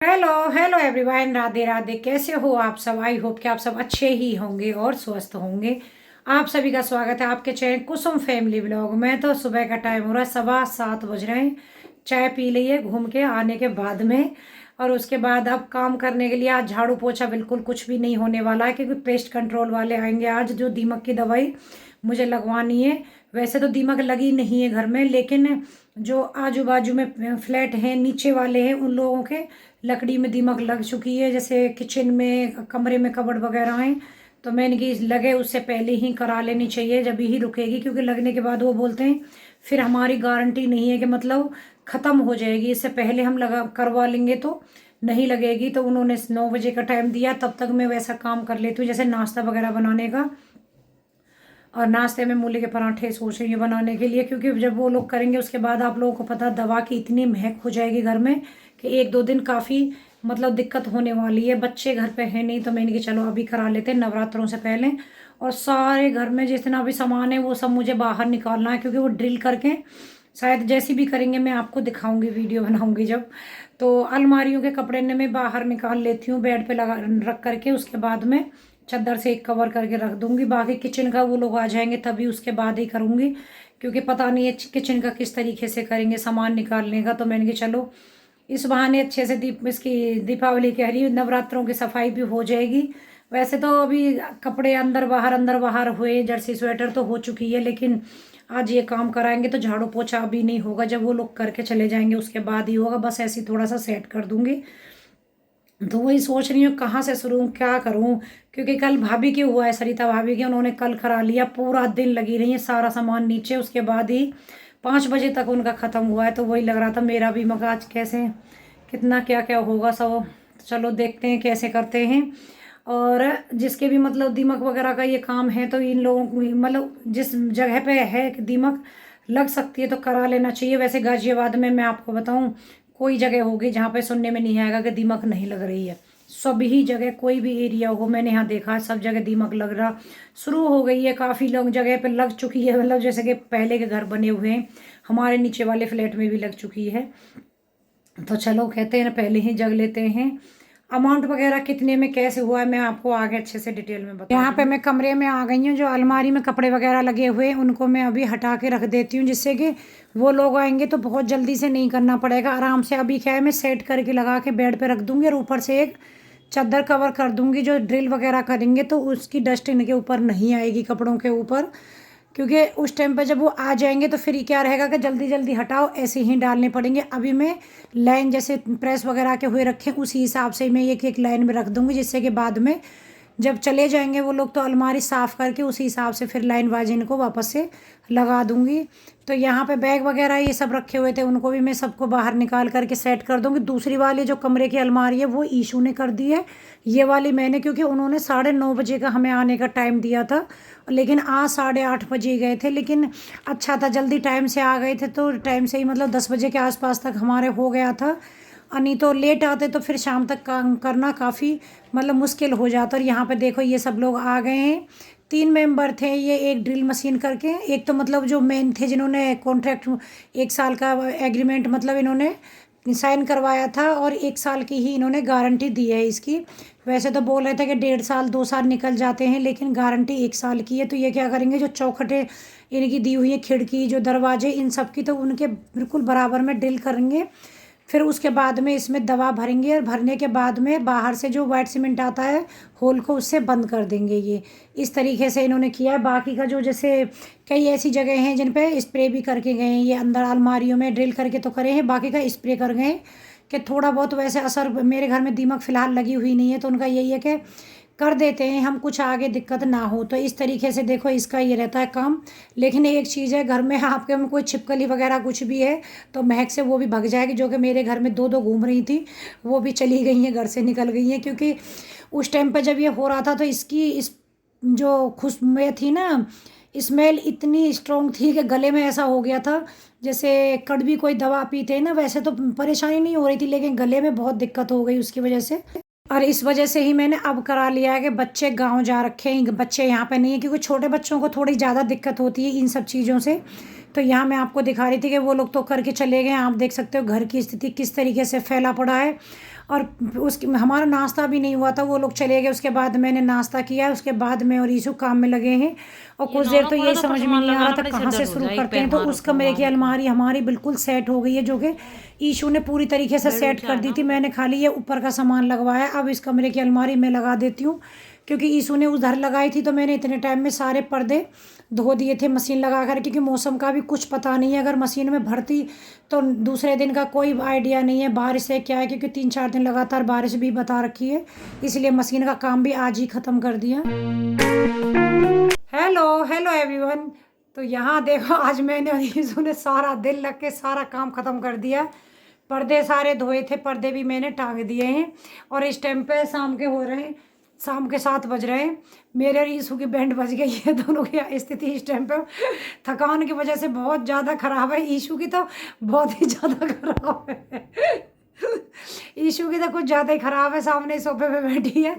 Hello hello everyone, Radhe Radhe. कैसे हो आप सब? आई होप कि आप सब अच्छे ही होंगे और स्वस्थ होंगे। आप सभी का स्वागत है आपके चैनल कुसुम फैमिली व्लॉग में। तो सुबह का टाइम हो रहा है, 7:15 बज रहे हैं। चाय पी ली है घूम के आने के बाद में। और उसके बाद अब काम करने के लिए आज झाड़ू पोछा बिल्कुल कुछ भी नहीं होने वाला है, क्योंकि पेस्ट कंट्रोल वाले आएंगे आज, जो दीमक की दवाई मुझे लगवानी है। वैसे तो दीमक लगी नहीं है घर में, लेकिन जो आजू बाजू में फ्लैट हैं नीचे वाले हैं, उन लोगों के लकड़ी में दीमक लग चुकी है। जैसे किचन में, कमरे में कबर्ड वगैरह हैं, तो मैंने कि लगे उससे पहले ही करा लेनी चाहिए, जब ही रुकेगी। क्योंकि लगने के बाद वो बोलते हैं फिर हमारी गारंटी नहीं है, कि मतलब ख़त्म हो जाएगी, इससे पहले हम लगा करवा लेंगे तो नहीं लगेगी। तो उन्होंने 9 बजे का टाइम दिया, तब तक मैं वैसा काम कर लेती हूँ, जैसे नाश्ता वगैरह बनाने का। और नाश्ते में मूली के पराठे सोच रही हूँ बनाने के लिए, क्योंकि जब वो लोग करेंगे उसके बाद आप लोगों को पता, दवा की इतनी महक हो जाएगी घर में कि 1-2 दिन काफ़ी मतलब दिक्कत होने वाली है। बच्चे घर पे हैं नहीं, तो मैंने कि चलो अभी करा लेते हैं नवरात्रों से पहले। और सारे घर में जितना भी सामान है वो सब मुझे बाहर निकालना है, क्योंकि वो ड्रिल करके शायद जैसी भी करेंगे मैं आपको दिखाऊंगी, वीडियो बनाऊंगी जब। तो अलमारियों के कपड़े ने मैं बाहर निकाल लेती हूँ बेड पे लगा रख करके। उसके बाद में चादर से एक कवर करके रख दूंगी। बाकी किचन का वो लोग आ जाएंगे तभी उसके बाद ही करूंगी, क्योंकि पता नहीं है किचन का किस तरीके से करेंगे सामान निकालने का। तो मैंने कि चलो इस बहाने अच्छे से इसकी दीपावली कह रही हूँ, नवरात्रों की सफाई भी हो जाएगी। वैसे तो अभी कपड़े अंदर बाहर हुए, जर्सी स्वेटर तो हो चुकी है, लेकिन आज ये काम कराएंगे तो झाड़ू पोछा अभी नहीं होगा, जब वो लोग करके चले जाएंगे उसके बाद ही होगा। बस ऐसे ही थोड़ा सा सेट कर दूंगी। तो वही सोच रही हूँ कहाँ से शुरू क्या करूँ, क्योंकि कल भाभी के हुआ है, सरिता भाभी के, उन्होंने कल करा लिया। पूरा दिन लगी रही है, सारा सामान नीचे, उसके बाद ही 5 बजे तक उनका ख़त्म हुआ है। तो वही लग रहा था मेरा भी मगर आज कैसे कितना क्या क्या होगा सब। चलो देखते हैं कैसे करते हैं। और जिसके भी मतलब दीमक वगैरह का ये काम है, तो इन लोगों को मतलब जिस जगह पे है कि दीमक लग सकती है तो करा लेना चाहिए। वैसे गाजियाबाद में मैं आपको बताऊं, कोई जगह होगी जहाँ पे सुनने में नहीं आएगा कि दीमक नहीं लग रही है। सभी जगह कोई भी एरिया हो, मैंने यहाँ देखा है सब जगह दीमक लग रहा शुरू हो गई है। काफ़ी लोग जगह पे लग चुकी है, मतलब जैसे कि पहले के घर बने हुए हैं, हमारे नीचे वाले फ्लैट में भी लग चुकी है। तो चलो कहते हैं पहले ही जग लेते हैं। अमाउंट वगैरह कितने में कैसे हुआ है मैं आपको आगे अच्छे से डिटेल में बता यहाँ पे मैं कमरे में आ गई हूँ। जो अलमारी में कपड़े वगैरह लगे हुए हैं उनको मैं अभी हटा के रख देती हूँ, जिससे कि वो लोग आएंगे तो बहुत जल्दी से नहीं करना पड़ेगा, आराम से। अभी क्या है, मैं सेट करके लगा के बेड पे रख दूँगी, और ऊपर से एक चादर कवर कर दूँगी। जो ड्रिल वगैरह करेंगे तो उसकी डस्ट इनके ऊपर नहीं आएगी, कपड़ों के ऊपर। क्योंकि उस टाइम पर जब वो आ जाएंगे तो फिर क्या रहेगा कि जल्दी जल्दी हटाओ, ऐसे ही डालने पड़ेंगे। अभी मैं लाइन जैसे प्रेस वगैरह के हुए रखे उसी हिसाब से मैं एक एक लाइन में रख दूंगी, जिससे कि बाद में जब चले जाएंगे वो लोग तो अलमारी साफ़ करके उसी हिसाब से फिर लाइन वाइज इनको वापस से लगा दूंगी। तो यहाँ पे बैग वगैरह ये सब रखे हुए थे, उनको भी मैं सबको बाहर निकाल करके सेट कर दूंगी। दूसरी वाली जो कमरे की अलमारी है वो ईशू ने कर दी है, ये वाली मैंने, क्योंकि उन्होंने 9:30 बजे का हमें आने का टाइम दिया था, लेकिन आज 8:30 बजे गए थे। लेकिन अच्छा था जल्दी टाइम से आ गए थे, तो टाइम से ही मतलब 10 बजे के आसपास तक हमारे हो गया था। और नहीं तो लेट आते तो फिर शाम तक काम करना काफ़ी मतलब मुश्किल हो जाता। और यहाँ पे देखो ये सब लोग आ गए हैं। 3 मेंबर थे ये, एक ड्रिल मशीन करके, एक तो मतलब जो मेन थे जिन्होंने कॉन्ट्रैक्ट 1 साल का एग्रीमेंट मतलब इन्होंने साइन करवाया था, और 1 साल की ही इन्होंने गारंटी दी है इसकी। वैसे तो बोल रहे थे कि 1.5 साल 2 साल निकल जाते हैं, लेकिन गारंटी 1 साल की है। तो ये क्या करेंगे, जो चौखटें इनकी दी हुई है, खिड़की जो दरवाजे इन सब की, तो उनके बिल्कुल बराबर में ड्रिल करेंगे। फिर उसके बाद में इसमें दवा भरेंगे, और भरने के बाद में बाहर से जो वाइट सीमेंट आता है होल को उससे बंद कर देंगे। ये इस तरीके से इन्होंने किया है। बाकी का जो जैसे कई ऐसी जगह हैं जिन पे स्प्रे भी करके गए हैं, ये अंदर अलमारियों में ड्रिल करके तो करे हैं, बाकी का स्प्रे कर गए हैं कि थोड़ा बहुत वैसे असर। मेरे घर में दीमक फ़िलहाल लगी हुई नहीं है, तो उनका यही है कि कर देते हैं हम, कुछ आगे दिक्कत ना हो। तो इस तरीके से देखो इसका ये रहता है काम। लेकिन एक चीज़ है, घर में आपके में कोई छिपकली वगैरह कुछ भी है तो महक से वो भी भग जाएगी। जो कि मेरे घर में दो दो घूम रही थी, वो भी चली गई हैं, घर से निकल गई हैं। क्योंकि उस टाइम पे जब ये हो रहा था तो इसकी इस जो खुशबू थी ना, स्मेल इतनी स्ट्रॉन्ग थी कि गले में ऐसा हो गया था जैसे कड़वी कोई दवा पीते हैं ना, वैसे तो परेशानी नहीं हो रही थी, लेकिन गले में बहुत दिक्कत हो गई उसकी वजह से। और इस वजह से ही मैंने अब करा लिया है कि बच्चे गांव जा रखे हैं, बच्चे यहाँ पे नहीं है, क्योंकि छोटे बच्चों को थोड़ी ज़्यादा दिक्कत होती है इन सब चीज़ों से। तो यहाँ मैं आपको दिखा रही थी कि वो लोग तो करके चले गए। आप देख सकते हो घर की स्थिति किस तरीके से फैला पड़ा है। और उसके हमारा नाश्ता भी नहीं हुआ था, वो लोग चले गए। उसके बाद मैंने नाश्ता किया, उसके बाद मैं और ईशू काम में लगे हैं। और कुछ देर तो यही समझ में नहीं आ रहा था कहाँ से शुरू करते हैं। तो उस कमरे की अलमारी हमारी बिल्कुल सेट हो गई है, जो कि ईशू ने पूरी तरीके से सेट कर दी थी। मैंने खाली ये ऊपर का सामान लगवाया। अब इस कमरे की अलमारी मैं लगा देती हूँ, क्योंकि ईशू ने उधर लगाई थी। तो मैंने इतने टाइम में सारे पर्दे धो दिए थे मशीन लगा कर, क्योंकि मौसम का भी कुछ पता नहीं है। अगर मशीन में भरती तो दूसरे दिन का कोई आइडिया नहीं है बारिश से क्या है, क्योंकि 3-4 दिन लगातार बारिश भी बता रखी है। इसलिए मशीन का काम भी आज ही ख़त्म कर दिया। Hello hello everyone. तो यहाँ देखो, आज मैंने और ईशू ने सारा दिन लग के सारा काम ख़त्म कर दिया। पर्दे सारे धोए थे, पर्दे भी मैंने टांग दिए हैं। और इस टाइम पे शाम के हो रहे हैं, शाम के 7 बज रहे हैं। मेरे और ईशू की बैंड बज गई है। दोनों की स्थिति इस टाइम पे थकान की वजह से बहुत ज़्यादा ख़राब है। ईशू की तो बहुत ही ज़्यादा ख़राब है। ईशू की तो कुछ ज़्यादा ही ख़राब है, सामने सोफे पे बैठी है।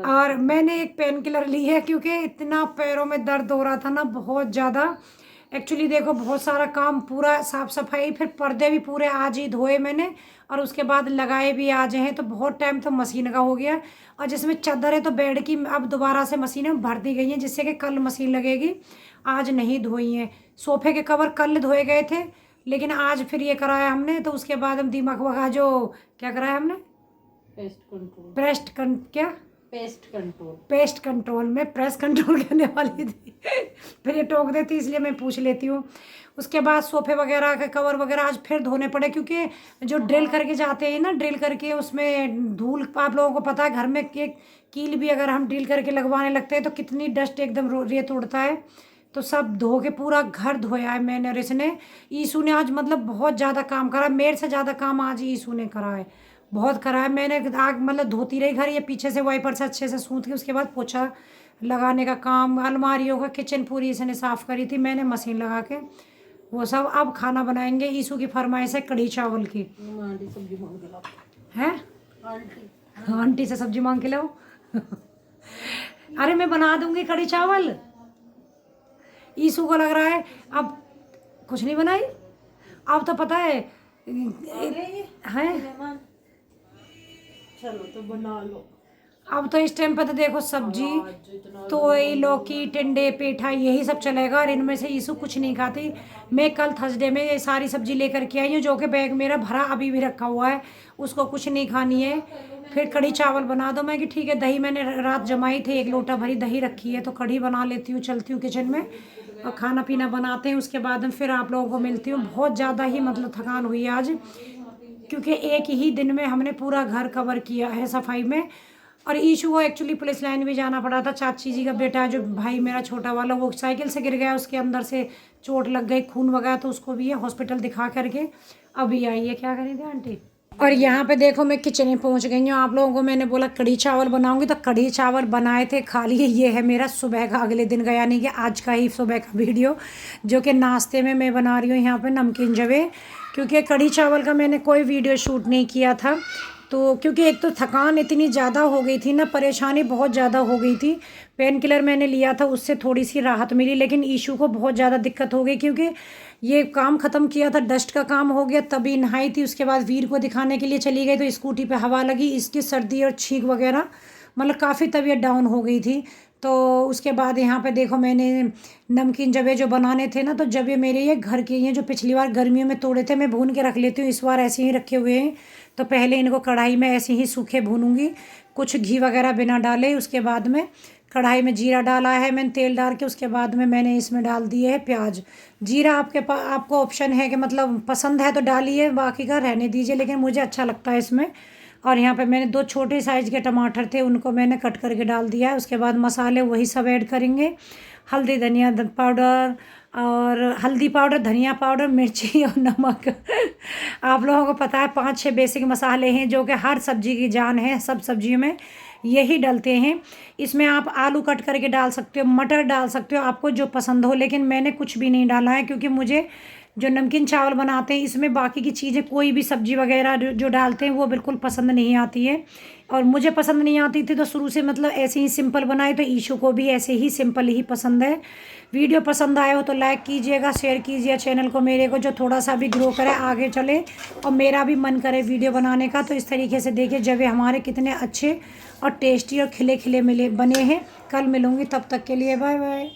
और मैंने एक पेन किलर ली है, क्योंकि इतना पैरों में दर्द हो रहा था ना, बहुत ज़्यादा। एक्चुअली देखो, बहुत सारा काम, पूरा साफ़ सफाई, फिर पर्दे भी पूरे आज ही धोए मैंने, और उसके बाद लगाए भी आज हैं। तो बहुत टाइम तो मशीन का हो गया। और जिसमें चादर है तो बेड की अब दोबारा से मशीनें भर दी गई हैं, जिससे कि कल मशीन लगेगी, आज नहीं धोई हैं। सोफे के कवर कल धोए गए थे, लेकिन आज फिर ये कराया हमने। तो उसके बाद हम दिमाग वगैरह जो क्या कराया हमने, पेस्ट कंट्रोल में प्रेस कंट्रोल करने वाली थी। फिर ये टोक देती, इसलिए मैं पूछ लेती हूँ। उसके बाद सोफे वगैरह के कवर वगैरह आज फिर धोने पड़े, क्योंकि जो ड्रिल करके जाते हैं ना, ड्रिल करके उसमें धूल, आप लोगों को पता है घर में एक कील भी अगर हम ड्रिल करके लगवाने लगते हैं तो कितनी डस्ट एकदम रेत उड़ता है। तो सब धो के पूरा घर धोया है मैंने और इसने। ईशू ने आज मतलब बहुत ज़्यादा काम करा, मेरे से ज़्यादा काम आज ईशू ने करा है, बहुत करा है। मैंने आग मतलब धोती रही घर, ये पीछे से वाइपर से अच्छे से सूंथ के, उसके बाद पोछा लगाने का काम, अलमारियों का, किचन पूरी इसने साफ़ करी थी मैंने मशीन लगा के, वो सब। अब खाना बनाएंगे। ईशू की फरमाइश है कढ़ी चावल की। है आंटी से सब्जी मांग के लो। अरे मैं बना दूंगी कढ़ी चावल। ईशू को लग रहा है अब कुछ नहीं बनाई। अब तो पता है चलो तो बना लो। अब तो इस टाइम पे तो देखो, सब्जी तोई, लौकी, टिंडे, पेठा, यही सब चलेगा। और इनमें से ईशू कुछ नहीं खाती। मैं कल थर्सडे में ये सारी सब्जी लेकर के आई हूँ, जो कि बैग मेरा भरा अभी भी रखा हुआ है, उसको कुछ नहीं खानी है। फिर कढ़ी चावल बना दो। मैं कि ठीक है, दही मैंने रात जमाई थी, 1 लोटा भरी दही रखी है, तो कढ़ी बना लेती हूँ, चलती हूँ किचन में और खाना पीना बनाते हैं। उसके बाद फिर आप लोगों को मिलती हूँ। बहुत ज़्यादा ही मतलब थकान हुई है आज, क्योंकि एक ही दिन में हमने पूरा घर कवर किया है सफाई में। और ईशू को एक्चुअली पुलिस लाइन भी जाना पड़ा था। चाची जी का बेटा, जो भाई मेरा छोटा वाला, वो साइकिल से गिर गया, उसके अंदर से चोट लग गई, खून वगैरह, तो उसको भी ये हॉस्पिटल दिखा करके अभी आई है। क्या करेंगे आंटी। और यहाँ पे देखो, मैं किचन में पहुँच गई हूँ। आप लोगों को मैंने बोला कढ़ी चावल बनाऊंगी, तो कढ़ी चावल बनाए थे, खा लिए। ये है मेरा सुबह का, अगले दिन का, यानी कि आज का ही सुबह का वीडियो, जो कि नाश्ते में मैं बना रही हूँ यहाँ पे नमकीन जवे। क्योंकि कढ़ी चावल का मैंने कोई वीडियो शूट नहीं किया था, तो क्योंकि एक तो थकान इतनी ज़्यादा हो गई थी ना, परेशानी बहुत ज़्यादा हो गई थी। पेन किलर मैंने लिया था, उससे थोड़ी सी राहत मिली, लेकिन ईशू को बहुत ज़्यादा दिक्कत हो गई, क्योंकि ये काम ख़त्म किया था, डस्ट का काम हो गया, तभी नहाई थी। उसके बाद वीर को दिखाने के लिए चली गई, तो स्कूटी पे हवा लगी, इसकी सर्दी और छींक वगैरह, मतलब काफ़ी तबीयत डाउन हो गई थी। तो उसके बाद यहाँ पे देखो, मैंने नमकीन जवे जो बनाने थे ना, तो जवे मेरे ये घर के हैं, जो पिछली बार गर्मियों में तोड़े थे। मैं भून के रख लेती हूँ, इस बार ऐसे ही रखे हुए हैं। तो पहले इनको कढ़ाई में ऐसे ही सूखे भूनूंगी, कुछ घी वगैरह बिना डाले। उसके बाद में कढ़ाई में जीरा डाला है मैंने, तेल डाल के। उसके बाद में मैंने इसमें डाल दिए है प्याज। जीरा आपको ऑप्शन है कि मतलब पसंद है तो डालिए, बाकी का रहने दीजिए, लेकिन मुझे अच्छा लगता है इसमें। और यहाँ पे मैंने 2 छोटे साइज़ के टमाटर थे, उनको मैंने कट करके डाल दिया है। उसके बाद मसाले वही सब ऐड करेंगे, हल्दी धनिया पाउडर, और हल्दी पाउडर, धनिया पाउडर, मिर्ची और नमक। आप लोगों को पता है 5-6 बेसिक मसाले हैं, जो कि हर सब्जी की जान है, सब सब्जियों में यही डलते हैं। इसमें आप आलू कट करके डाल सकते हो, मटर डाल सकते हो, आपको जो पसंद हो, लेकिन मैंने कुछ भी नहीं डाला है, क्योंकि मुझे जो नमकीन चावल बनाते हैं इसमें बाकी की चीज़ें कोई भी सब्जी वगैरह जो डालते हैं वो बिल्कुल पसंद नहीं आती है। और मुझे पसंद नहीं आती थी तो शुरू से मतलब ऐसे ही सिंपल बनाए, तो ईशू को भी ऐसे ही सिंपल ही पसंद है। वीडियो पसंद आए हो तो लाइक कीजिएगा, शेयर कीजिए चैनल को मेरे को, जो थोड़ा सा भी ग्रो करे आगे चले और मेरा भी मन करे वीडियो बनाने का। तो इस तरीके से देखिए जब हमारे कितने अच्छे और टेस्टी और खिले खिले मिले बने हैं। कल मिलूँगी, तब तक के लिए बाय बाय।